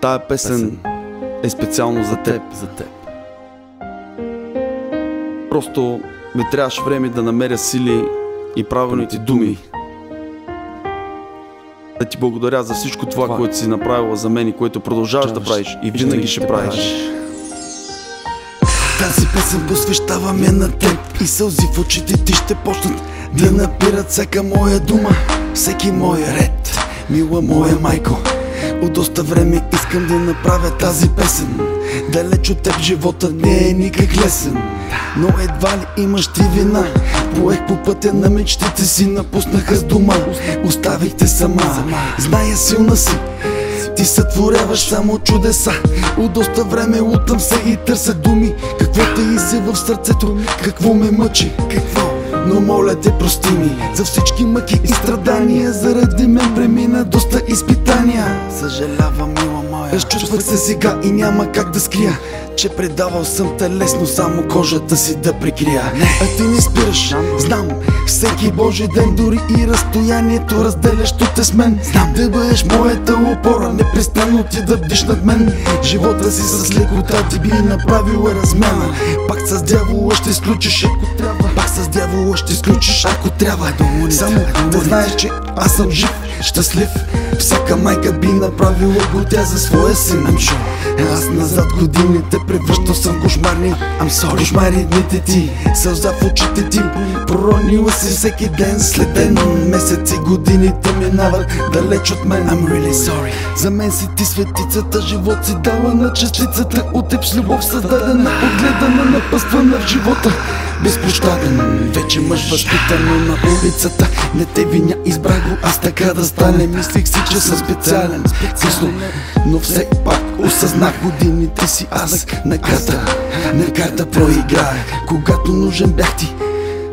Тая песен е специално за теб. Просто ми трябваше време да намеря сили и правилните думи. Да ти благодаря за всичко това, което си направила за мен и което продължаваш да правиш и винаги ще правиш. Тази песен посвещавам я на теб и сълзи в очите ти ще почнат да напират всяка моя дума, всеки мой ред. Мила моя майко, от доста време искам да направя тази песен. Далеч от теб живота не е никак лесен, но едва ли имаш ти вина. Поех по пътя на мечтите си, напуснаха с дома, оставихте сама. Зная, силна си, ти сътворяваш само чудеса. От доста време лутам се и търся думи, какво те изе в сърцето, какво ме мъчи, какво. Но моля те, прости ми за всички мъки и страдания. Заради мен премина доста изпитания. Съжалявам, мила моя, разчувствах се сега и няма как да скрия, че предавал съм те лесно, само кожата си да прикрия. А ти не спираш, знам, всеки божи ден, дори и разстоянието разделящо те с мен. Знам да бъдеш моята опора, непрестанно ти да бдиш над мен. Живота си с лекота ти би направила размяна. Пак с дявола ще сключиш, ако трябва. Пак с дявола ще сключиш, ако трябва. Само да знаеш, че аз съм жив, щастлив. Всяка майка би направила готя за своя син. Аз назад годините превръщал съм кошмарни. Кошмари дните ти, сълза в очите ти. Проронила си всеки ден след ден. Месеци годините минават далеч от мен. I'm really sorry. За мен си ти светицата, живот си дала на частицата. От теб с любов създадена, отгледана, напъствана в живота. Безпощаден, вече мъж възпитано на улицата. Не те виня, избрах го аз така да стане. Мислих си, че съм специален, късно, но все пак осъзнах годините си аз на карта проиграх. Когато нужен бях ти,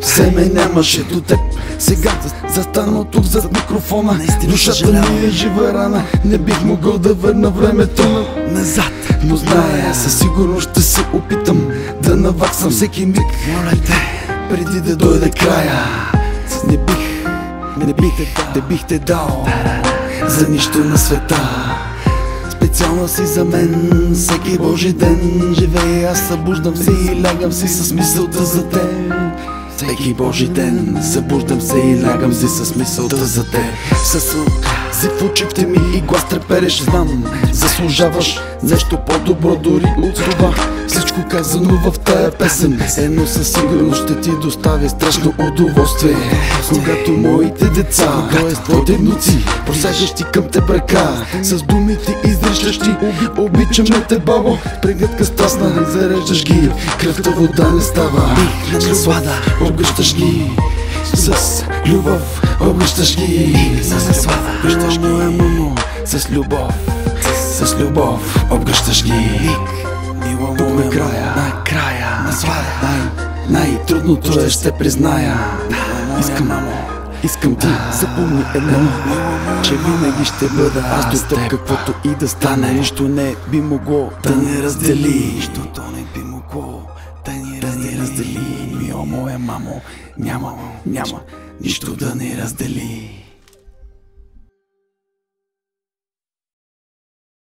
все ме нямаше до теб. Сега застанал тук зад микрофона, душата ми е жива рана. Не бих могъл да върна времето назад, но зная, със сигурност ще се опитам да наваксам всеки миг, преди да дойде края. Не бих те дал за нищо на света. Специално си за мен, всеки божи ден живея, аз събуждам се и лягам си с мисълта за теб. Всеки божи ден събуждам се и лягам си с мисълта за теб. Със в очите ми и глас трепереш, знам, заслужаваш нещо по-добро дори от това. Всичко казано в тая песен, едно със сигурност ще ти доставя страшно удоволствие. Когато моите деца, т.е. твоите внуци, просежащи към теб ръка, с думите изрещащи обичаме те, бабо. Прегръдка страстна, зареждаш ги, кръвта вода не става. Наслада, обгръщаш ги с любов, обгръщаш ги с наслада, обгръщаш ги, с любов, обгръщаш ги. Тук накрая, наслада, най-трудното е, ще призная. Искам ти, запомни едно, че винаги ще бъда аз до теб, каквото и да стане. Нищо не би могло да ни раздели. Нищото не би могло да ни раздели. Мила моя мамо, няма нищо да ни раздели.